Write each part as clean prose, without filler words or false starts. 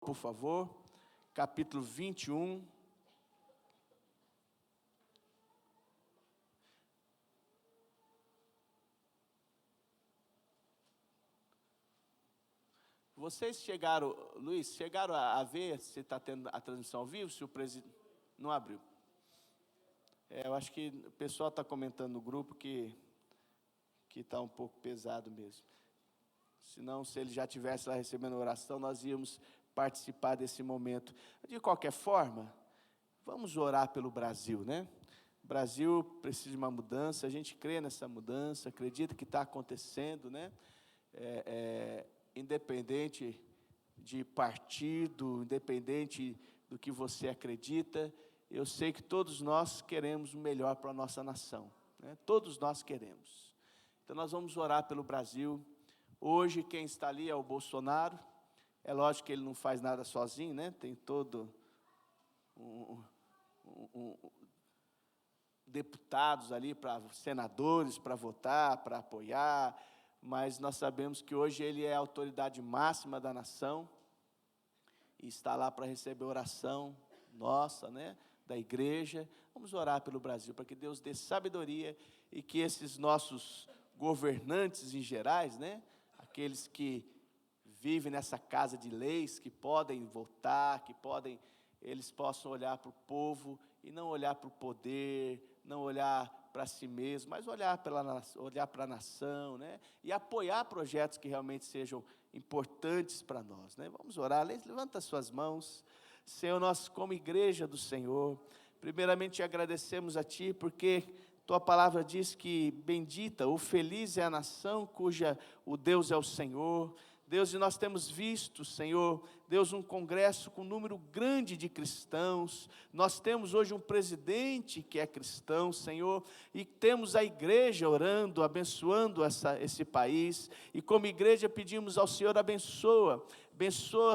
por favor, capítulo 21. Vocês chegaram, Luiz, chegaram a ver se está tendo a transmissão ao vivo, se o presidente não abriu. Eu acho que o pessoal está comentando no grupo que está um pouco pesado mesmo. Senão, se ele já estivesse lá recebendo oração, nós íamos participar desse momento. De qualquer forma, vamos orar pelo Brasil, né? O Brasil precisa de uma mudança, a gente crê nessa mudança, acredita que está acontecendo, né? Independente de partido, independente do que você acredita, eu sei que todos nós queremos o melhor para a nossa nação, né? Todos nós queremos. Então, nós vamos orar pelo Brasil. Hoje, quem está ali é o Bolsonaro. É lógico que ele não faz nada sozinho, né? Tem todo deputados ali, senadores para votar, para apoiar, mas nós sabemos que hoje ele é a autoridade máxima da nação e está lá para receber oração nossa, né? Da igreja. Vamos orar pelo Brasil, para que Deus dê sabedoria e que esses nossos governantes em gerais, né? Aqueles que vivem nessa casa de leis, que podem votar, eles possam olhar para o povo e não olhar para o poder, não olhar para si mesmo, mas olhar para a nação, né? E apoiar projetos que realmente sejam importantes para nós, né? Vamos orar, levanta as suas mãos. Senhor, nós como igreja do Senhor, primeiramente agradecemos a Ti, porque Tua palavra diz que bendita ou feliz é a nação cuja o Deus é o Senhor. Deus, e nós temos visto, Senhor, Deus, um congresso com um número grande de cristãos. Nós temos hoje um presidente que é cristão, Senhor, e temos a igreja orando, abençoando esse país. E como igreja pedimos ao Senhor, abençoa,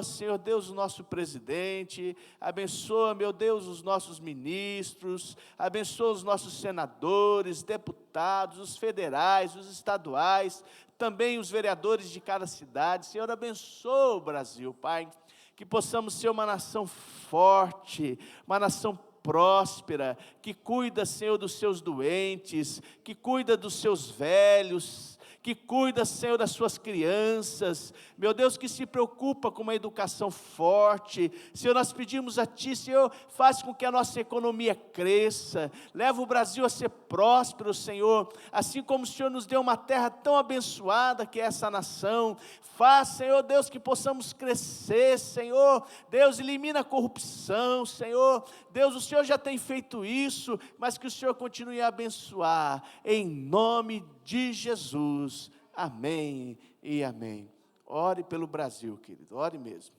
Senhor Deus, o nosso presidente, abençoa, meu Deus, os nossos ministros, abençoa os nossos senadores, deputados, os federais, os estaduais, também os vereadores de cada cidade. Senhor, abençoa o Brasil, Pai, que possamos ser uma nação forte, uma nação próspera, que cuida, Senhor, dos seus doentes, que cuida dos seus velhos, que cuida, Senhor, das suas crianças, meu Deus, que se preocupa com uma educação forte. Senhor, nós pedimos a Ti, Senhor, faz com que a nossa economia cresça, leva o Brasil a ser próspero, Senhor, assim como o Senhor nos deu uma terra tão abençoada que é essa nação. Faz, Senhor Deus, que possamos crescer, Senhor. Deus, elimina a corrupção, Senhor. Deus, o Senhor já tem feito isso, mas que o Senhor continue a abençoar, em nome de Jesus. Amém e amém. Ore pelo Brasil, querido, ore mesmo.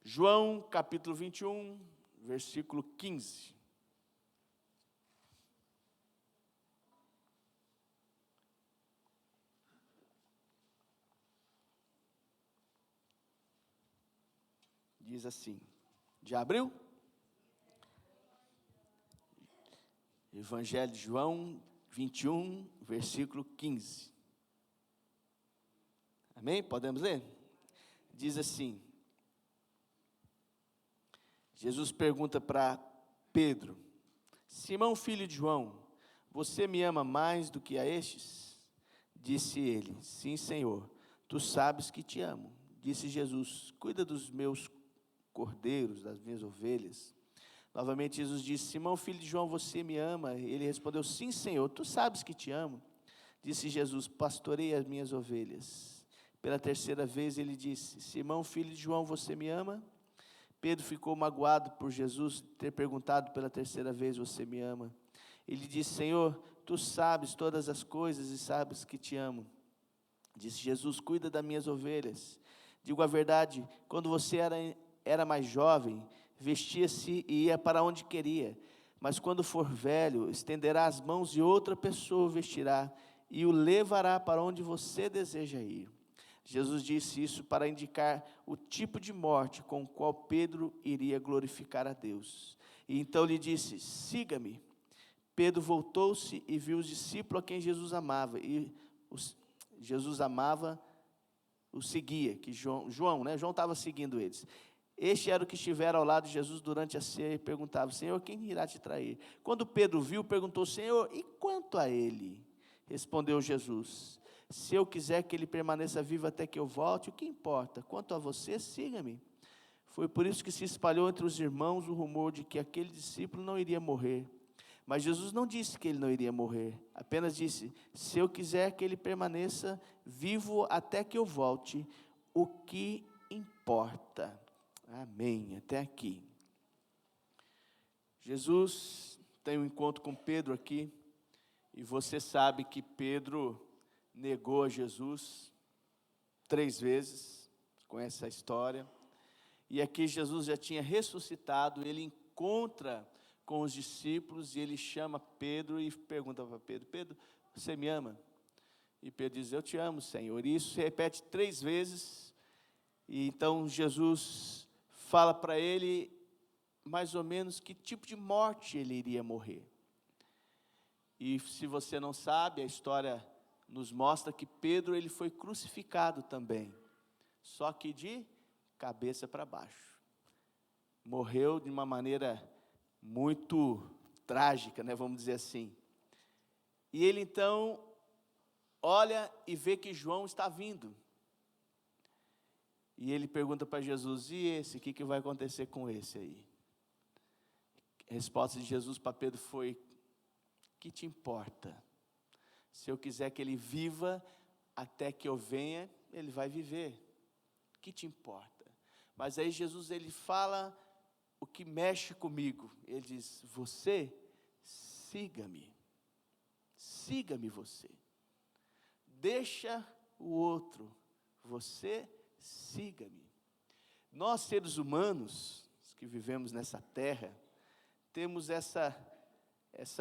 João, capítulo 21, versículo 15. Diz assim, já abriu? Evangelho de João 21, versículo 15. Amém? Podemos ler? Diz assim, Jesus pergunta para Pedro: Simão, filho de João, você me ama mais do que a estes? Disse ele, sim, Senhor, tu sabes que te amo. Disse Jesus, cuida dos meus cordeiros, das minhas ovelhas. Novamente Jesus disse, Simão, filho de João, você me ama? Ele respondeu, sim, Senhor, tu sabes que te amo. Disse Jesus, pastorei as minhas ovelhas. Pela terceira vez ele disse, Simão, filho de João, você me ama? Pedro ficou magoado por Jesus ter perguntado pela terceira vez, você me ama? Ele disse, Senhor, tu sabes todas as coisas e sabes que te amo. Disse Jesus, cuida das minhas ovelhas. Digo a verdade, quando você era mais jovem, vestia-se e ia para onde queria, mas quando for velho, estenderá as mãos e outra pessoa o vestirá e o levará para onde você deseja ir. Jesus disse isso para indicar o tipo de morte com o qual Pedro iria glorificar a Deus. E então lhe disse, siga-me. Pedro voltou-se e viu os discípulos a quem Jesus amava, o seguia, que João estava seguindo eles. Este era o que estivera ao lado de Jesus durante a ceia e perguntava: Senhor, quem irá te trair? Quando Pedro viu, perguntou: Senhor, e quanto a ele? Respondeu Jesus: se eu quiser que ele permaneça vivo até que eu volte, o que importa? Quanto a você, siga-me. Foi por isso que se espalhou entre os irmãos o rumor de que aquele discípulo não iria morrer. Mas Jesus não disse que ele não iria morrer, apenas disse: se eu quiser que ele permaneça vivo até que eu volte, o que importa? Amém, até aqui. Jesus tem um encontro com Pedro aqui, e você sabe que Pedro negou a Jesus 3 vezes, conhece a história, e aqui Jesus já tinha ressuscitado, ele encontra com os discípulos, e ele chama Pedro e pergunta para Pedro: Pedro, você me ama? E Pedro diz: eu te amo, Senhor. E isso se repete 3 vezes, e então Jesus fala para ele mais ou menos que tipo de morte ele iria morrer. E se você não sabe, a história nos mostra que Pedro ele foi crucificado também, só que de cabeça para baixo. Morreu de uma maneira muito trágica, vamos dizer assim. E ele então olha e vê que João está vindo. E ele pergunta para Jesus: e esse, o que vai acontecer com esse aí? A resposta de Jesus para Pedro foi: que te importa? Se eu quiser que ele viva até que eu venha, ele vai viver. Que te importa? Mas aí Jesus ele fala o que mexe comigo. Ele diz: você, siga-me. Siga-me você. Deixa o outro. Você, siga-me. Nós, seres humanos, que vivemos nessa terra, temos essa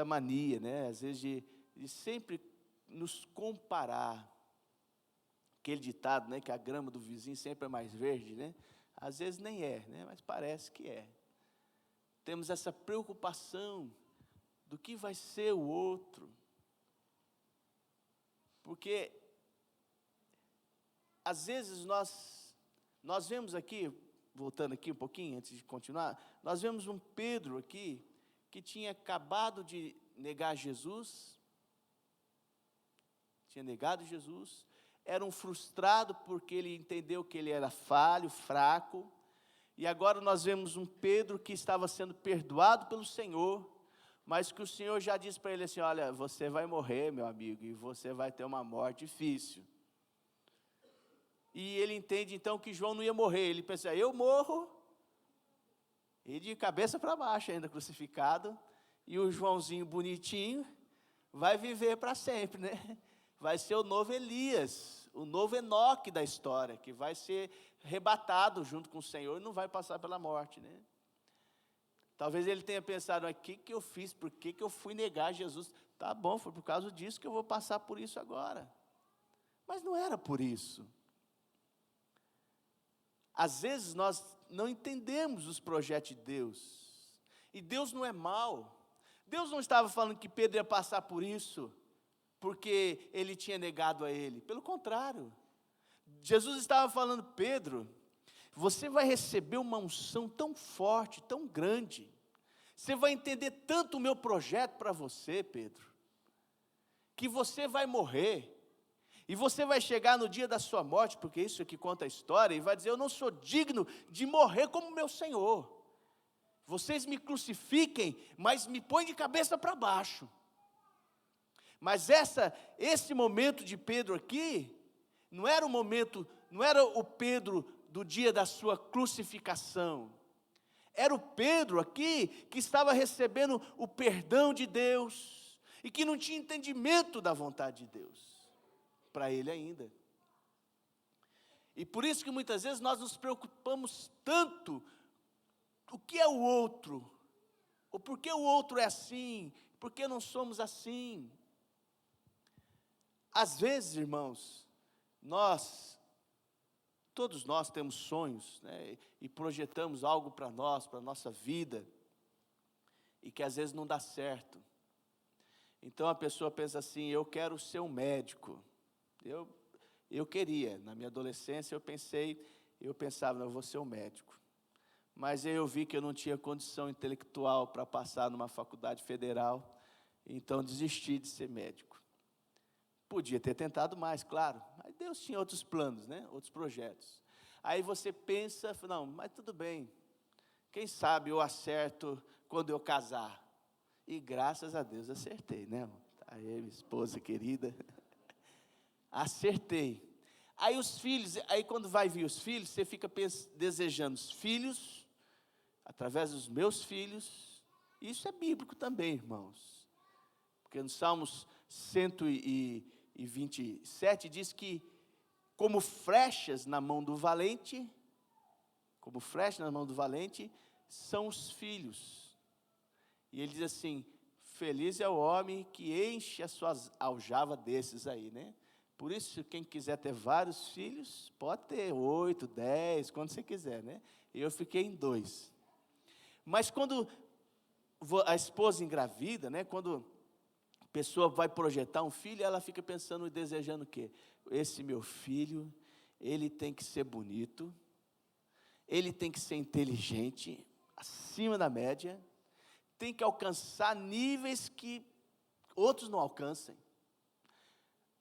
mania, às vezes de sempre nos comparar. Aquele ditado, que a grama do vizinho sempre é mais verde, às vezes nem é, mas parece que é. Temos essa preocupação do que vai ser o outro, porque às vezes nós vemos aqui, voltando aqui um pouquinho antes de continuar, nós vemos um Pedro aqui que tinha acabado de negar Jesus, tinha negado Jesus, era um frustrado porque ele entendeu que ele era falho, fraco, e agora nós vemos um Pedro que estava sendo perdoado pelo Senhor, mas que o Senhor já disse para ele assim: olha, você vai morrer, meu amigo, e você vai ter uma morte difícil. E ele entende então que João não ia morrer, ele pensa: eu morro, e de cabeça para baixo ainda crucificado, e o Joãozinho bonitinho vai viver para sempre, vai ser o novo Elias, o novo Enoque da história, que vai ser arrebatado junto com o Senhor e não vai passar pela morte, Talvez ele tenha pensado: o que eu fiz, por que eu fui negar Jesus? Tá bom, foi por causa disso que eu vou passar por isso agora. Mas não era por isso. Às vezes nós não entendemos os projetos de Deus, e Deus não é mau. Deus não estava falando que Pedro ia passar por isso porque ele tinha negado a ele, pelo contrário, Jesus estava falando: Pedro, você vai receber uma unção tão forte, tão grande, você vai entender tanto o meu projeto para você, Pedro, que você vai morrer, e você vai chegar no dia da sua morte, porque isso é que conta a história, e vai dizer: eu não sou digno de morrer como meu Senhor, vocês me crucifiquem, mas me põem de cabeça para baixo. Mas esse momento de Pedro aqui, não era o Pedro do dia da sua crucificação, era o Pedro aqui que estava recebendo o perdão de Deus, e que não tinha entendimento da vontade de Deus, para ele ainda. E por isso que muitas vezes nós nos preocupamos tanto, o que é o outro, ou por que o outro é assim, por que não somos assim. Às vezes, irmãos, todos nós temos sonhos, e projetamos algo para nós, para a nossa vida, e que às vezes não dá certo. Então a pessoa pensa assim: eu quero ser um médico, Eu queria, na minha adolescência, eu pensava, não, eu vou ser um médico. Mas aí eu vi que eu não tinha condição intelectual para passar numa faculdade federal, então desisti de ser médico. Podia ter tentado mais, claro, mas Deus tinha outros planos, né? Outros projetos. Aí você pensa, não, mas tudo bem, quem sabe eu acerto quando eu casar. E graças a Deus acertei, né? Aí, minha esposa querida, acertei. Aí os filhos, aí quando vai vir os filhos, você fica desejando os filhos, através dos meus filhos. Isso é bíblico também, irmãos. Porque no Salmos 127 diz que, como flechas na mão do valente, são os filhos. E ele diz assim, feliz é o homem que enche as suas aljavas desses aí, né? Por isso, quem quiser ter vários filhos, pode ter 8, 10, quando você quiser, né? Eu fiquei em 2. Mas quando a esposa engravida, né? Quando a pessoa vai projetar um filho, ela fica pensando e desejando o quê? Esse meu filho, ele tem que ser bonito, ele tem que ser inteligente, acima da média, tem que alcançar níveis que outros não alcancem.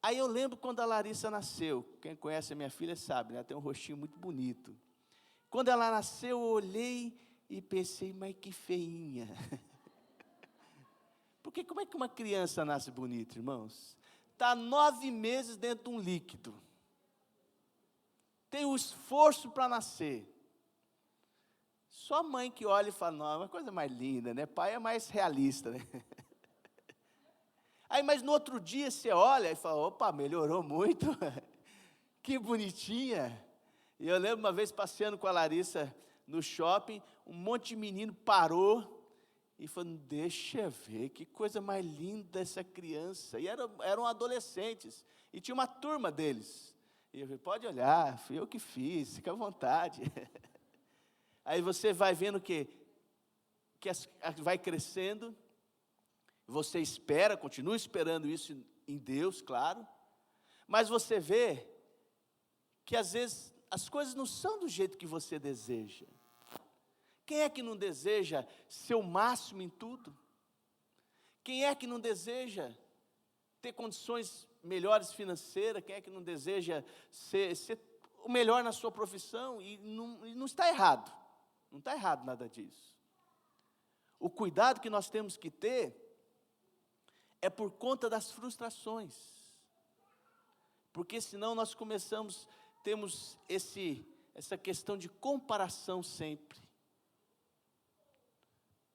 Aí eu lembro quando a Larissa nasceu, quem conhece a minha filha sabe, né? Ela tem um rostinho muito bonito. Quando ela nasceu, eu olhei e pensei, mas que feinha. Porque como é que uma criança nasce bonita, irmãos? Está 9 meses dentro de um líquido. Tem o esforço para nascer. Só a mãe que olha e fala, não, é uma coisa mais linda, né? Pai é mais realista, né? Aí, mas no outro dia você olha e fala, opa, melhorou muito, que bonitinha. E eu lembro uma vez passeando com a Larissa no shopping, um monte de menino parou e falou, deixa eu ver, que coisa mais linda essa criança. E eram adolescentes, e tinha uma turma deles. E eu falei, pode olhar, fui eu que fiz, fica à vontade. Aí você vai vendo que vai crescendo, você espera, continua esperando isso em Deus, claro, mas você vê que às vezes as coisas não são do jeito que você deseja. Quem é que não deseja ser o máximo em tudo? Quem é que não deseja ter condições melhores financeiras? Quem é que não deseja ser o melhor na sua profissão? E não está errado, não está errado nada disso. O cuidado que nós temos que ter é por conta das frustrações, porque senão nós temos essa questão de comparação sempre.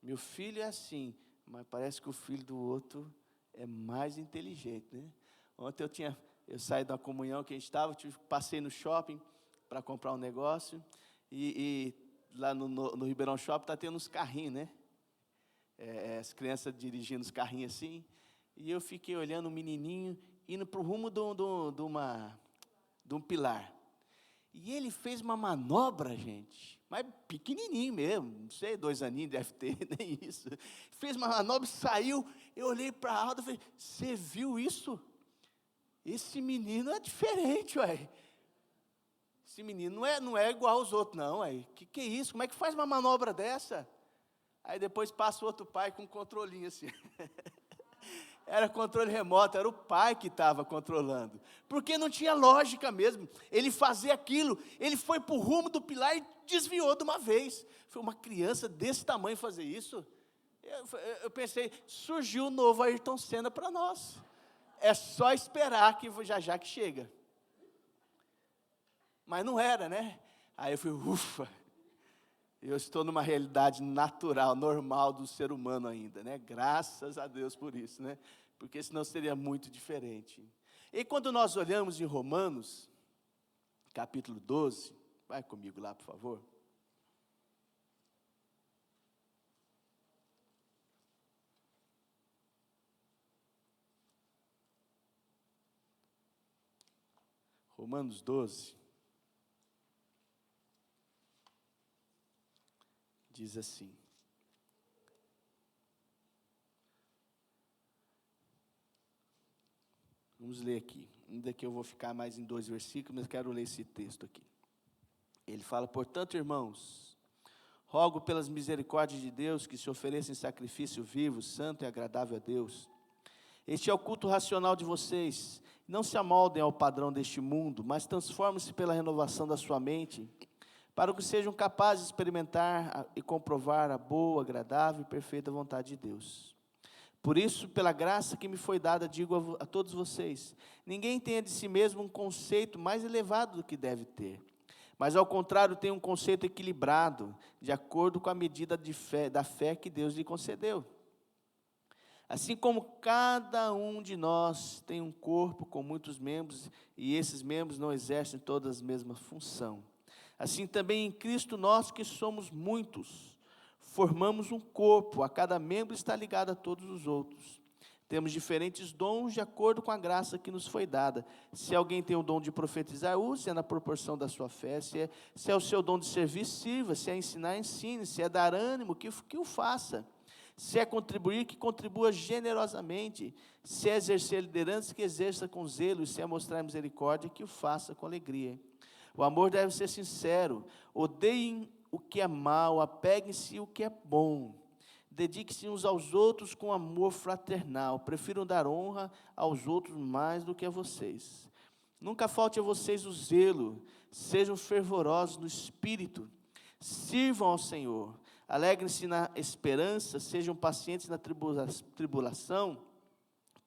Meu filho é assim, mas parece que o filho do outro é mais inteligente, né? Ontem eu saí da comunhão que a gente estava, passei no shopping para comprar um negócio, e lá no Ribeirão Shopping está tendo uns carrinhos, né? As crianças dirigindo os carrinhos assim, e eu fiquei olhando um menininho indo para o rumo de um pilar. E ele fez uma manobra, gente, mas pequenininho mesmo, não sei, 2 aninhos deve ter, nem isso. Fez uma manobra, saiu, eu olhei para a Alda e falei, você viu isso? Esse menino é diferente, ué. Esse menino não é igual aos outros, não, ué. Que é isso? Como é que faz uma manobra dessa? Aí depois passa o outro pai com um controlinho assim. Era controle remoto, era o pai que estava controlando. Porque não tinha lógica mesmo. Ele fazia aquilo, ele foi para o rumo do pilar e desviou de uma vez. Foi uma criança desse tamanho fazer isso. Eu pensei, surgiu o novo Ayrton Senna para nós. É só esperar que já que chega. Mas não era, né? Aí eu fui, ufa. Eu estou numa realidade natural, normal do ser humano ainda, né? Graças a Deus por isso, né? Porque senão seria muito diferente. E quando nós olhamos em Romanos, capítulo 12, vai comigo lá, por favor. Romanos 12. Diz assim, vamos Vamos ler aqui. Ainda que eu vou ficar mais em 2 versículos, mas quero ler esse texto aqui. Ele fala: portanto, irmãos, rogo pelas misericórdias de Deus que se ofereçam em sacrifício vivo, santo e agradável a Deus. Este é o culto racional de vocês. Não se amoldem ao padrão deste mundo, mas transformem-se pela renovação da sua mente, para que sejam capazes de experimentar e comprovar a boa, agradável e perfeita vontade de Deus. Por isso, pela graça que me foi dada, digo a todos vocês: ninguém tenha de si mesmo um conceito mais elevado do que deve ter, mas ao contrário, tenha um conceito equilibrado, de acordo com a medida da fé que Deus lhe concedeu. Assim como cada um de nós tem um corpo com muitos membros, e esses membros não exercem todas a mesma função, assim também em Cristo nós, que somos muitos, formamos um corpo, a cada membro está ligado a todos os outros. Temos diferentes dons de acordo com a graça que nos foi dada. Se alguém tem o dom de profetizar, use-a na proporção da sua fé. Se é o seu dom de servir, sirva. Se é ensinar, ensine. Se é dar ânimo, que o faça. Se é contribuir, que contribua generosamente. Se é exercer liderança, que exerça com zelo. E se é mostrar misericórdia, que o faça com alegria. O amor deve ser sincero. Odeiem o que é mal, apeguem-se ao que é bom. Dediquem-se uns aos outros com amor fraternal. Prefiram dar honra aos outros mais do que a vocês. Nunca falte a vocês o zelo. Sejam fervorosos no espírito. Sirvam ao Senhor. Alegrem-se na esperança. Sejam pacientes na tribulação.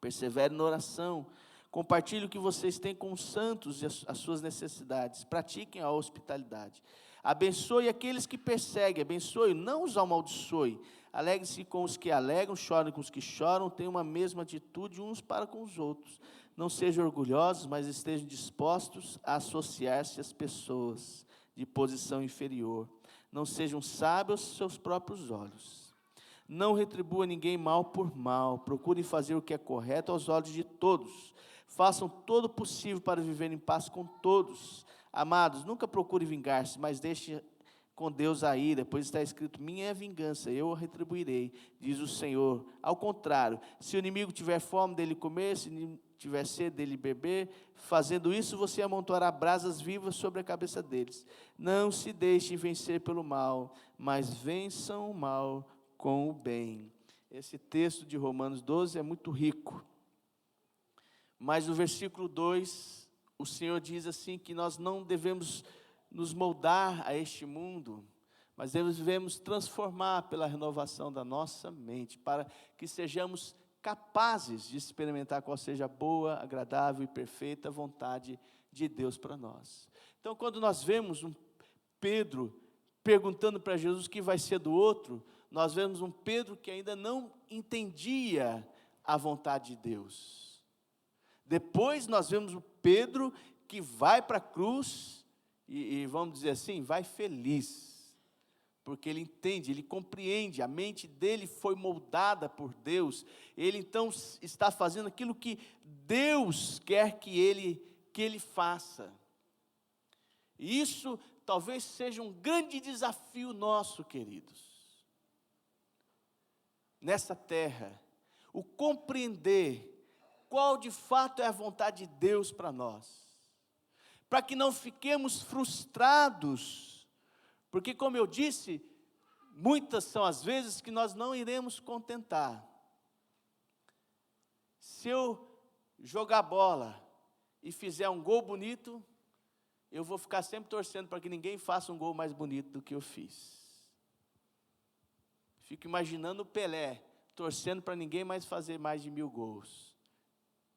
Perseverem na oração. Compartilhem o que vocês têm com os santos e as suas necessidades. Pratiquem a hospitalidade. Abençoe aqueles que perseguem. Abençoe, não os amaldiçoe. Alegre-se com os que alegram, chorem com os que choram, tenham uma mesma atitude uns para com os outros. Não sejam orgulhosos, mas estejam dispostos a associar-se às pessoas de posição inferior. Não sejam sábios aos seus próprios olhos. Não retribua ninguém mal por mal. Procurem fazer o que é correto aos olhos de todos. Façam todo o possível para viver em paz com todos. Amados, nunca procure vingar-se, mas deixe com Deus a ira, pois está escrito: minha é a vingança, eu a retribuirei, diz o Senhor. Ao contrário, se o inimigo tiver fome, dele comer, se tiver sede, dele beber, fazendo isso, você amontoará brasas vivas sobre a cabeça deles. Não se deixem vencer pelo mal, mas vençam o mal com o bem. Esse texto de Romanos 12 é muito rico, mas no versículo 2, o Senhor diz assim, que nós não devemos nos moldar a este mundo, mas devemos transformar pela renovação da nossa mente, para que sejamos capazes de experimentar qual seja a boa, agradável e perfeita vontade de Deus para nós. Então, quando nós vemos um Pedro perguntando para Jesus o que vai ser do outro, nós vemos um Pedro que ainda não entendia a vontade de Deus. Depois nós vemos o Pedro que vai para a cruz, e vamos dizer assim, vai feliz, porque ele entende, ele compreende, a mente dele foi moldada por Deus, ele então está fazendo aquilo que Deus quer que ele faça. E isso talvez seja um grande desafio nosso, queridos, nessa terra, o compreender qual de fato é a vontade de Deus para nós, para que não fiquemos frustrados, porque, como eu disse, muitas são as vezes que nós não iremos contentar. Se eu jogar bola e fizer um gol bonito, eu vou ficar sempre torcendo para que ninguém faça um gol mais bonito do que eu fiz. Fico imaginando o Pelé, torcendo para ninguém mais fazer mais de 1000 gols.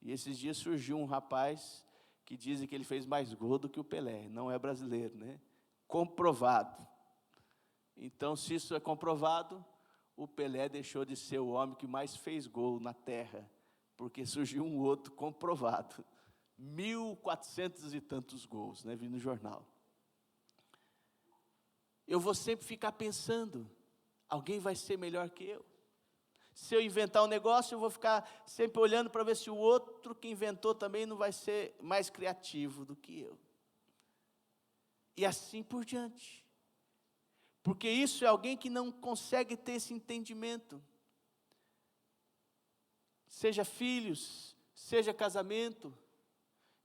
E esses dias surgiu um rapaz que dizem que ele fez mais gol do que o Pelé. Não é brasileiro, né? Comprovado. Então, se isso é comprovado, o Pelé deixou de ser o homem que mais fez gol na terra, porque surgiu um outro comprovado. 1400 e tantos gols, né? Vi no jornal. Eu vou sempre ficar pensando, alguém vai ser melhor que eu? Se eu inventar um negócio, eu vou ficar sempre olhando para ver se o outro que inventou também não vai ser mais criativo do que eu. E assim por diante. Porque isso é alguém que não consegue ter esse entendimento. Seja filhos, seja casamento,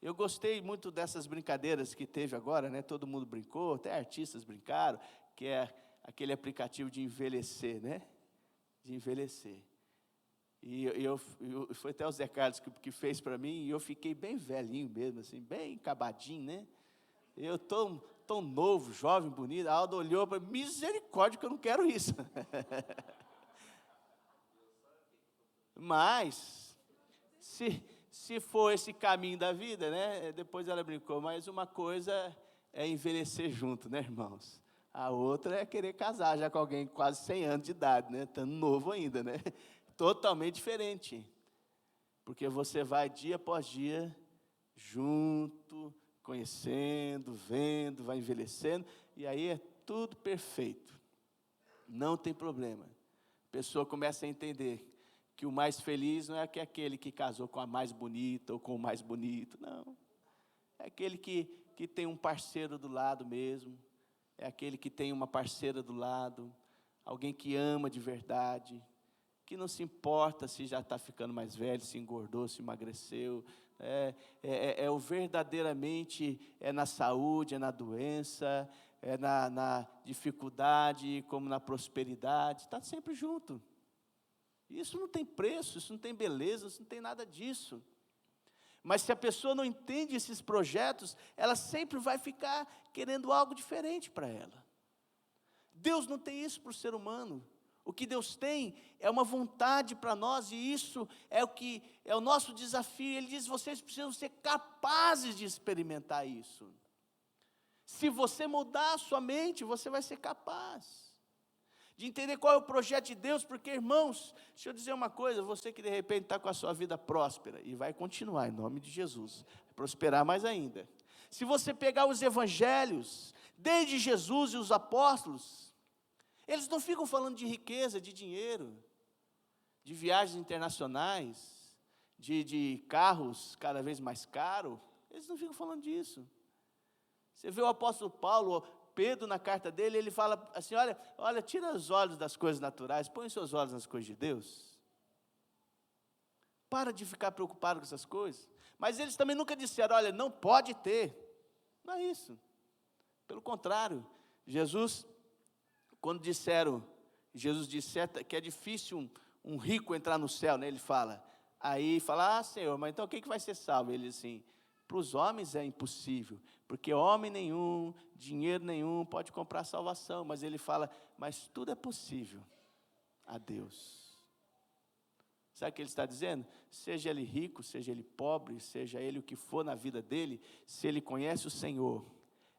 Eu gostei muito dessas brincadeiras que teve agora, né? Todo mundo brincou, até artistas brincaram, que é aquele aplicativo de envelhecer, né? De envelhecer. E foi até o Zé Carlos que fez para mim, e eu fiquei bem velhinho mesmo, assim, bem acabadinho, né? Eu tão novo, jovem, bonito. A Alda olhou para mim, misericórdia, que eu não quero isso. Mas, se for esse caminho da vida, né? Depois ela brincou, mas uma coisa é envelhecer junto, né, irmãos? A outra é querer casar já com alguém com quase 100 anos de idade, né? Estando novo ainda, né? Totalmente diferente. Porque você vai dia após dia, junto, conhecendo, vendo, vai envelhecendo, e aí é tudo perfeito. Não tem problema. A pessoa começa a entender que o mais feliz não é aquele que casou com a mais bonita ou com o mais bonito, não. É aquele que tem um parceiro do lado mesmo, é aquele que tem uma parceira do lado, alguém que ama de verdade, que não se importa se já está ficando mais velho, se engordou, se emagreceu, é o verdadeiramente, é na saúde, é na doença, é na dificuldade, como na prosperidade, está sempre junto. Isso não tem preço, isso não tem beleza, isso não tem nada disso. Mas se a pessoa não entende esses projetos, ela sempre vai ficar querendo algo diferente para ela. Deus não tem isso para o ser humano. O que Deus tem é uma vontade para nós, e isso é o nosso desafio. Ele diz: vocês precisam ser capazes de experimentar isso. Se você mudar a sua mente, você vai ser capaz de entender qual é o projeto de Deus, porque, irmãos, deixa eu dizer uma coisa, você que de repente está com a sua vida próspera, e vai continuar em nome de Jesus, vai prosperar mais ainda. Se você pegar os evangelhos, desde Jesus e os apóstolos, eles não ficam falando de riqueza, de dinheiro, de viagens internacionais, de carros cada vez mais caros, eles não ficam falando disso. Você vê o apóstolo Paulo, Pedro, na carta dele, ele fala assim: olha, tira os olhos das coisas naturais, põe os seus olhos nas coisas de Deus. Para de ficar preocupado com essas coisas. Mas eles também nunca disseram: olha, não pode ter. Não é isso. Pelo contrário, Jesus disse que é difícil um rico entrar no céu, né? Ele fala, Senhor, mas então quem que vai ser salvo? Ele diz assim: para os homens é impossível, porque homem nenhum, dinheiro nenhum pode comprar salvação. Mas ele fala, mas tudo é possível a Deus. Sabe o que ele está dizendo? Seja ele rico, seja ele pobre, seja ele o que for na vida dele, se ele conhece o Senhor,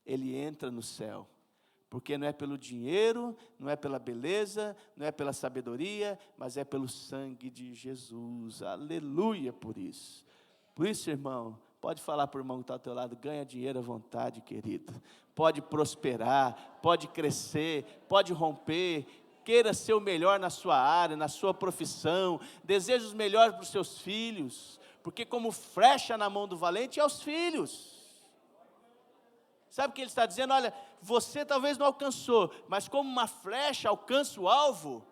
ele entra no céu. Porque não é pelo dinheiro, não é pela beleza, não é pela sabedoria, mas é pelo sangue de Jesus. Aleluia por isso. Por isso, irmão, pode falar para o irmão que está ao teu lado: ganha dinheiro à vontade, querido. Pode prosperar, pode crescer, pode romper. Queira ser o melhor na sua área, na sua profissão. Deseje os melhores para os seus filhos. Porque como flecha na mão do valente é os filhos. Sabe o que ele está dizendo? Olha, você talvez não alcançou, mas como uma flecha alcança o alvo,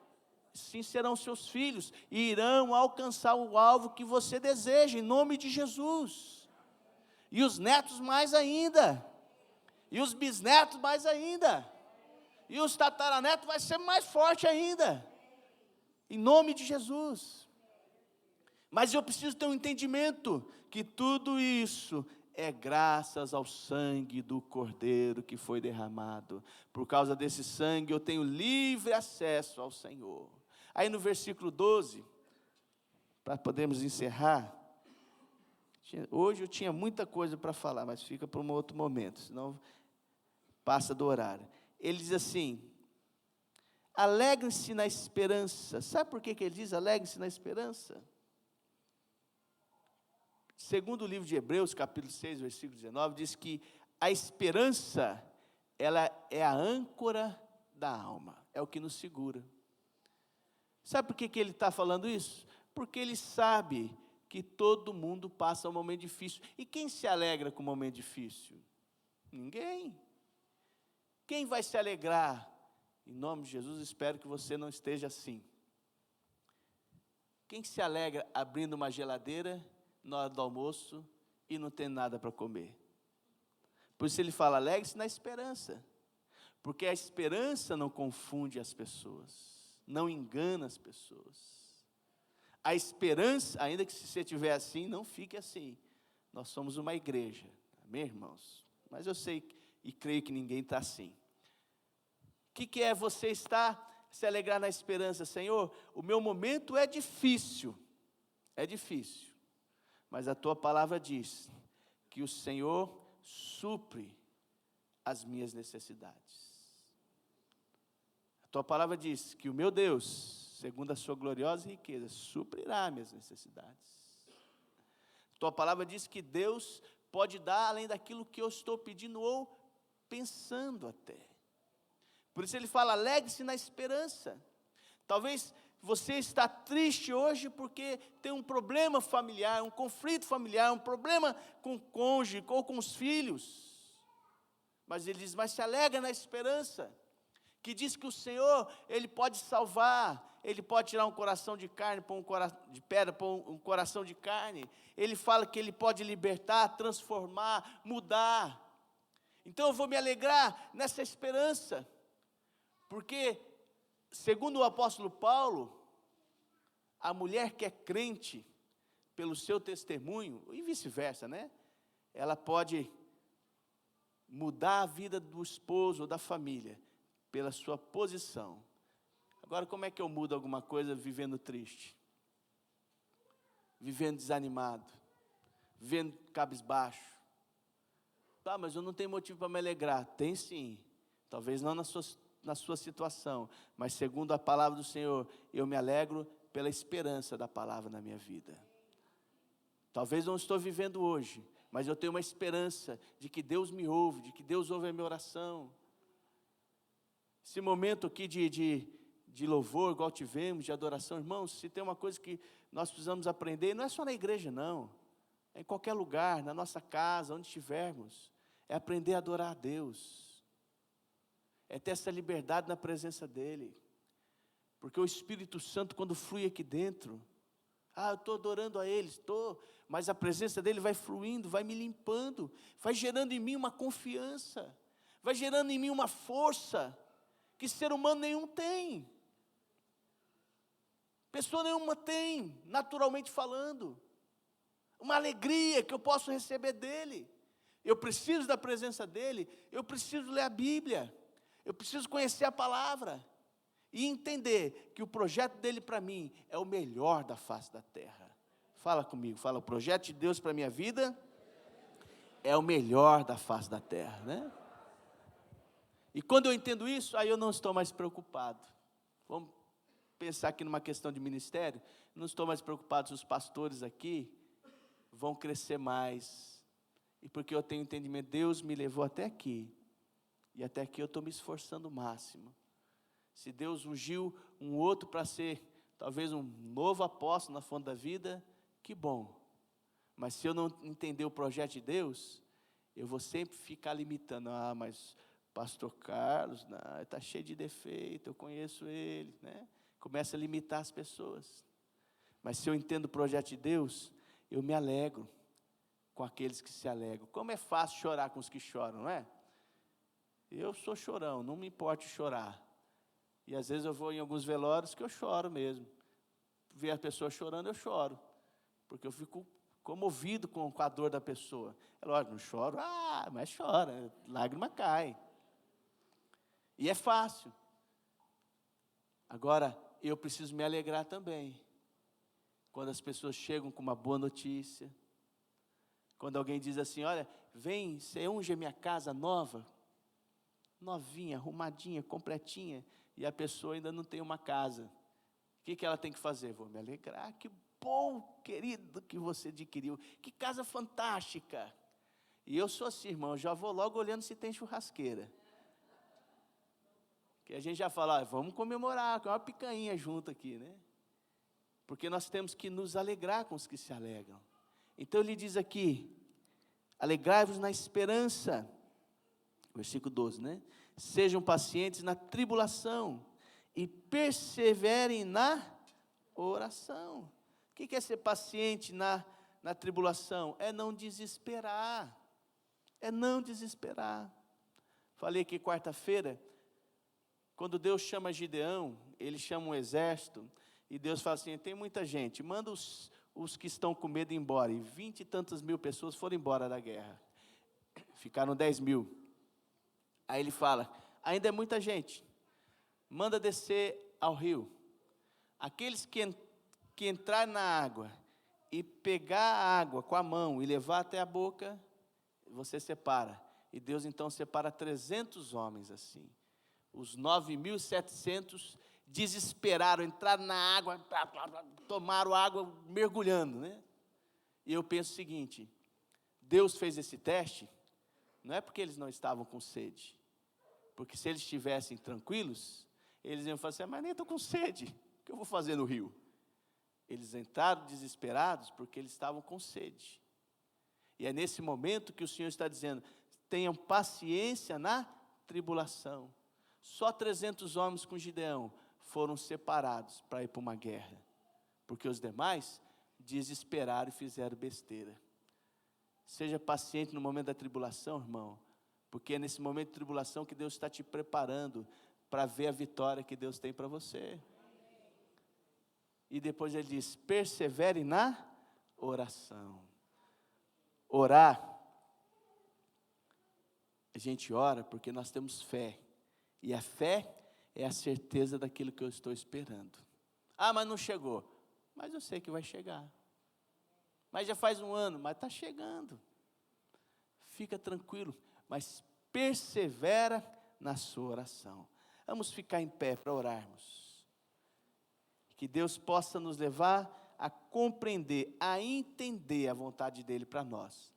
sim serão seus filhos, e irão alcançar o alvo que você deseja, em nome de Jesus. E os netos mais ainda, e os bisnetos mais ainda, e os tataranetos vai ser mais forte ainda, em nome de Jesus. Mas eu preciso ter um entendimento, que tudo isso é graças ao sangue do Cordeiro que foi derramado. Por causa desse sangue eu tenho livre acesso ao Senhor. Aí no versículo 12, para podermos encerrar, hoje eu tinha muita coisa para falar, mas fica para um outro momento, senão passa do horário. Ele diz assim: alegre-se na esperança. Sabe por que ele diz alegre-se na esperança? Segundo o livro de Hebreus, capítulo 6, versículo 19, diz que a esperança, ela é a âncora da alma, é o que nos segura. Sabe por que ele está falando isso? Porque ele sabe que todo mundo passa um momento difícil. E quem se alegra com um momento difícil? Ninguém. Quem vai se alegrar? Em nome de Jesus, espero que você não esteja assim. Quem se alegra abrindo uma geladeira na hora do almoço e não tem nada para comer. Por isso ele fala, alegre-se na esperança. Porque a esperança não confunde as pessoas, não engana as pessoas. A esperança, ainda que se você estiver assim, não fique assim. Nós somos uma igreja, amém, irmãos? Mas eu sei e creio que ninguém está assim. O que é você estar, se alegrar na esperança? Senhor, o meu momento é difícil, mas a tua palavra diz que o Senhor supre as minhas necessidades. A tua palavra diz que o meu Deus, segundo a sua gloriosa riqueza, suprirá minhas necessidades. A tua palavra diz que Deus pode dar além daquilo que eu estou pedindo ou pensando até. Por isso ele fala, alegre-se na esperança. Talvez você está triste hoje porque tem um problema familiar, um conflito familiar, um problema com o cônjuge ou com os filhos. Mas ele diz, mas se alegra na esperança, que diz que o Senhor, Ele pode salvar, Ele pode tirar um coração de carne, de pedra, pôr um coração de carne. Ele fala que Ele pode libertar, transformar, mudar. Então eu vou me alegrar nessa esperança, porque segundo o apóstolo Paulo, a mulher que é crente, pelo seu testemunho, e vice-versa, né? Ela pode mudar a vida do esposo ou da família, pela sua posição. Agora, como é que eu mudo alguma coisa vivendo triste? Vivendo desanimado? Vivendo cabisbaixo? Tá, mas eu não tenho motivo para me alegrar. Tem sim, talvez não na sua situação, mas segundo a palavra do Senhor, eu me alegro pela esperança da palavra na minha vida. Talvez não estou vivendo hoje, mas eu tenho uma esperança de que Deus me ouve, de que Deus ouve a minha oração. Esse momento aqui de louvor, igual tivemos, de adoração, irmãos, se tem uma coisa que nós precisamos aprender, não é só na igreja não, é em qualquer lugar, na nossa casa, onde estivermos, é aprender a adorar a Deus, é ter essa liberdade na presença dEle, porque o Espírito Santo quando flui aqui dentro, eu estou adorando a Ele, mas a presença dEle vai fluindo, vai me limpando, vai gerando em mim uma confiança, vai gerando em mim uma força, que ser humano nenhum tem, pessoa nenhuma tem, naturalmente falando, uma alegria que eu posso receber dEle. Eu preciso da presença dEle, eu preciso ler a Bíblia, eu preciso conhecer a palavra, e entender que o projeto dEle para mim é o melhor da face da terra. Fala comigo, fala, o projeto de Deus para a minha vida é o melhor da face da terra, né? E quando eu entendo isso, aí eu não estou mais preocupado. Vamos pensar aqui numa questão de ministério, não estou mais preocupado se os pastores aqui vão crescer mais. E porque eu tenho entendimento, Deus me levou até aqui, e até aqui eu estou me esforçando o máximo. Se Deus ungiu um outro para ser, talvez um novo apóstolo na fonte da vida, que bom. Mas se eu não entender o projeto de Deus, eu vou sempre ficar limitando, mas pastor Carlos, está cheio de defeito, eu conheço ele, né? Começa a limitar as pessoas. Mas se eu entendo o projeto de Deus, eu me alegro com aqueles que se alegram. Como é fácil chorar com os que choram, não é? Eu sou chorão, não me importa chorar. E às vezes eu vou em alguns velórios que eu choro mesmo. Ver a pessoa chorando, eu choro. Porque eu fico comovido com a dor da pessoa. É lógico, não choro, mas chora, lágrima cai. E é fácil. Agora, eu preciso me alegrar também. Quando as pessoas chegam com uma boa notícia. Quando alguém diz assim, olha, vem, você unge a minha casa nova. Novinha, arrumadinha, completinha. E a pessoa ainda não tem uma casa. O que ela tem que fazer? Vou me alegrar, que bom, querido, que você adquiriu. Que casa fantástica. E eu sou assim, irmão, já vou logo olhando se tem churrasqueira. Que a gente já fala, vamos comemorar, com uma picanha junto aqui, né? Porque nós temos que nos alegrar com os que se alegram. Então ele diz aqui, alegrai-vos na esperança, versículo 12, né? Sejam pacientes na tribulação e perseverem na oração. O que é ser paciente na tribulação é não desesperar. É não desesperar. Falei que quarta-feira, quando Deus chama Gideão, ele chama um exército, e Deus fala assim, tem muita gente, manda os que estão com medo embora, e 20 e tantas mil pessoas foram embora da guerra, ficaram 10 mil, aí ele fala, ainda é muita gente, manda descer ao rio, aqueles que entrar na água, e pegar a água com a mão, e levar até a boca, você separa, e Deus então separa 300 homens assim, os 9.700 desesperaram, entraram na água, tomaram água mergulhando, né? E eu penso o seguinte, Deus fez esse teste, não é porque eles não estavam com sede, porque se eles estivessem tranquilos, eles iam falar assim, mas nem estou com sede, o que eu vou fazer no rio? Eles entraram desesperados porque eles estavam com sede, e é nesse momento que o Senhor está dizendo, tenham paciência na tribulação. Só 300 homens com Gideão foram separados para ir para uma guerra, porque os demais desesperaram e fizeram besteira. Seja paciente no momento da tribulação, irmão, porque é nesse momento de tribulação que Deus está te preparando para ver a vitória que Deus tem para você. E depois ele diz, persevere na oração. Orar, a gente ora porque nós temos fé, e a fé é a certeza daquilo que eu estou esperando. Ah, mas não chegou, mas eu sei que vai chegar, mas já faz um ano, mas está chegando, fica tranquilo, mas persevera na sua oração. Vamos ficar em pé para orarmos, que Deus possa nos levar a compreender, a entender a vontade dEle para nós.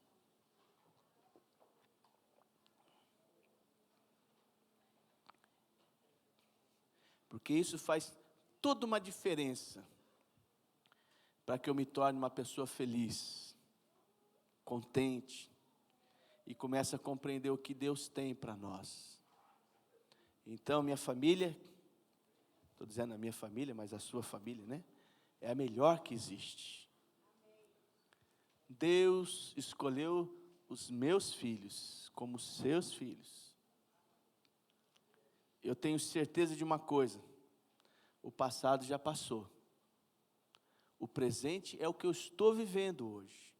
Porque isso faz toda uma diferença, para que eu me torne uma pessoa feliz, contente, e comece a compreender o que Deus tem para nós. Então, minha família, estou dizendo a minha família, mas a sua família, né? É a melhor que existe. Deus escolheu os meus filhos como seus filhos. Eu tenho certeza de uma coisa, o passado já passou, o presente é o que eu estou vivendo hoje,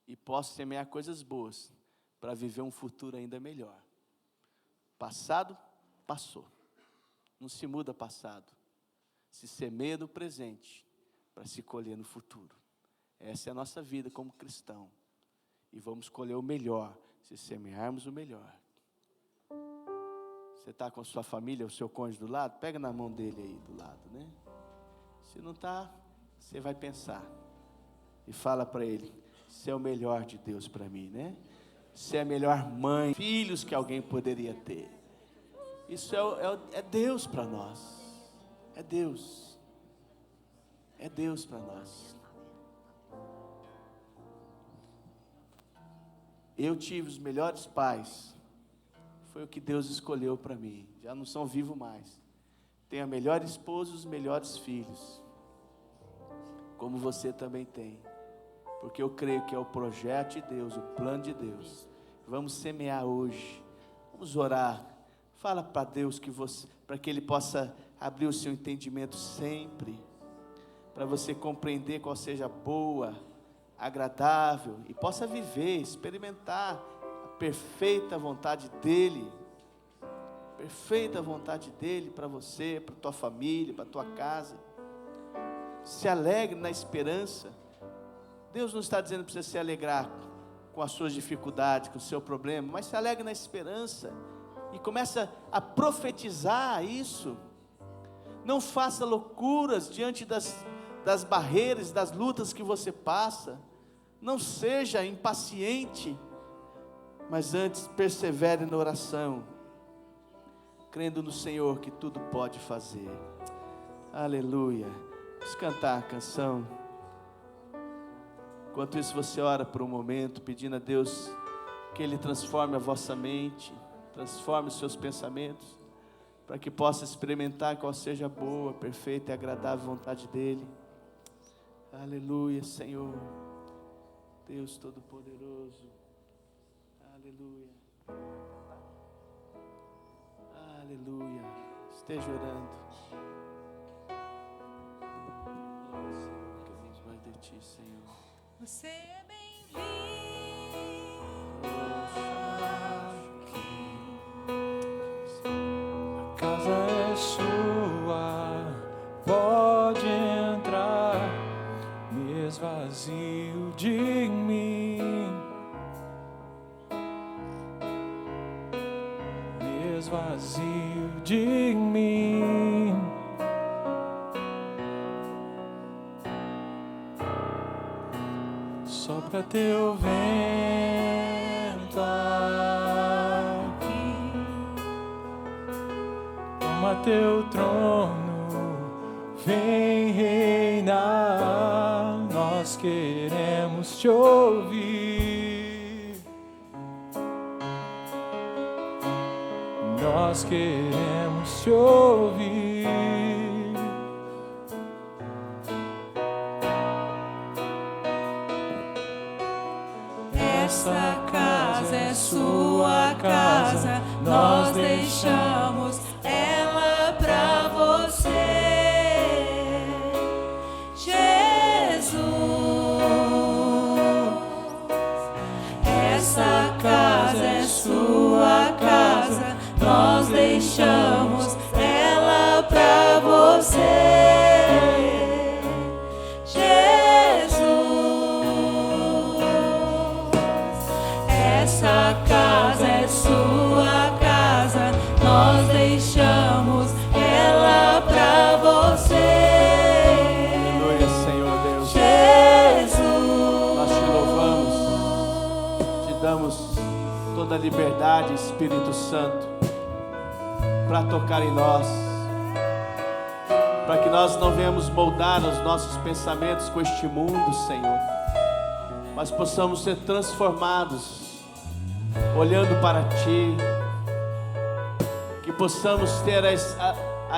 e posso semear coisas boas, para viver um futuro ainda melhor. Passado, passou, não se muda passado, se semeia no presente, para se colher no futuro. Essa é a nossa vida como cristão, e vamos colher o melhor, se semearmos o melhor. Você está com a sua família, o seu cônjuge do lado? Pega na mão dele aí do lado, né? Se não está, você vai pensar. E fala para ele, você é o melhor de Deus para mim, né? Você é a melhor mãe, filhos que alguém poderia ter. Isso é Deus para nós. É Deus. É Deus para nós. Eu tive os melhores pais. Foi o que Deus escolheu para mim. Já não são vivos mais. Tenho a melhor esposa e os melhores filhos. Como você também tem. Porque eu creio que é o projeto de Deus, o plano de Deus. Vamos semear hoje. Vamos orar. Fala para Deus para que Ele possa abrir o seu entendimento sempre. Para você compreender qual seja a boa, agradável. E possa viver, experimentar perfeita vontade dEle, perfeita vontade dEle para você, para tua família, para tua casa. Se alegre na esperança. Deus não está dizendo para você se alegrar com as suas dificuldades, com o seu problema, mas se alegre na esperança e começa a profetizar isso. Não faça loucuras diante das barreiras, das lutas que você passa. Não seja impaciente, mas antes persevere na oração, crendo no Senhor que tudo pode fazer. Aleluia. Vamos cantar a canção. Enquanto isso você ora por um momento, pedindo a Deus que Ele transforme a vossa mente, transforme os seus pensamentos, para que possa experimentar qual seja a boa, perfeita e agradável vontade dEle. Aleluia, Senhor. Deus Todo-Poderoso. Aleluia. Aleluia. Esteja orando. Queremos mais de Ti, Senhor. Você é bem-vindo aqui. A casa é sua, pode entrar, me esvazio de mim, me esvazio de mim. Sopra teu vento aqui, toma teu trono, vem reinar. Nós queremos te ouvir, nós queremos te ouvir. Essa casa é sua casa, nós deixamos ela pra você, Jesus. Essa casa é sua casa, nós deixamos ela pra você. Essa casa é sua casa, nós deixamos ela pra você. Aleluia, Senhor Deus. Jesus. Nós te louvamos, te damos toda a liberdade, Espírito Santo, para tocar em nós, para que nós não venhamos moldar os nossos pensamentos com este mundo, Senhor, mas possamos ser transformados olhando para Ti, que possamos ter a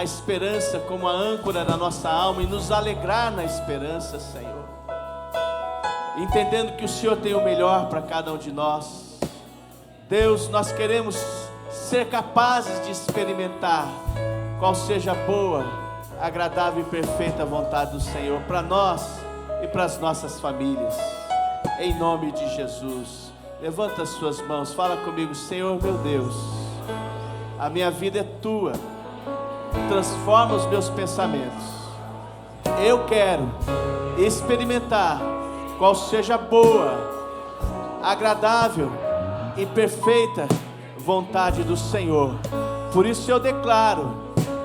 esperança como a âncora da nossa alma e nos alegrar na esperança, Senhor, entendendo que o Senhor tem o melhor para cada um de nós. Deus, nós queremos ser capazes de experimentar qual seja a boa, agradável e perfeita vontade do Senhor para nós e para as nossas famílias, em nome de Jesus. Levanta as suas mãos, fala comigo. Senhor meu Deus, a minha vida é Tua, transforma os meus pensamentos. Eu quero experimentar qual seja a boa, agradável e perfeita vontade do Senhor. Por isso eu declaro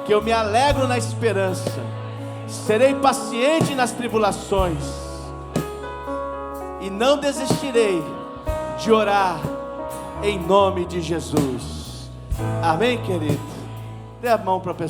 que eu me alegro na esperança, serei paciente nas tribulações e não desistirei de orar em nome de Jesus. Amém, querido? Dê a mão para a pessoa.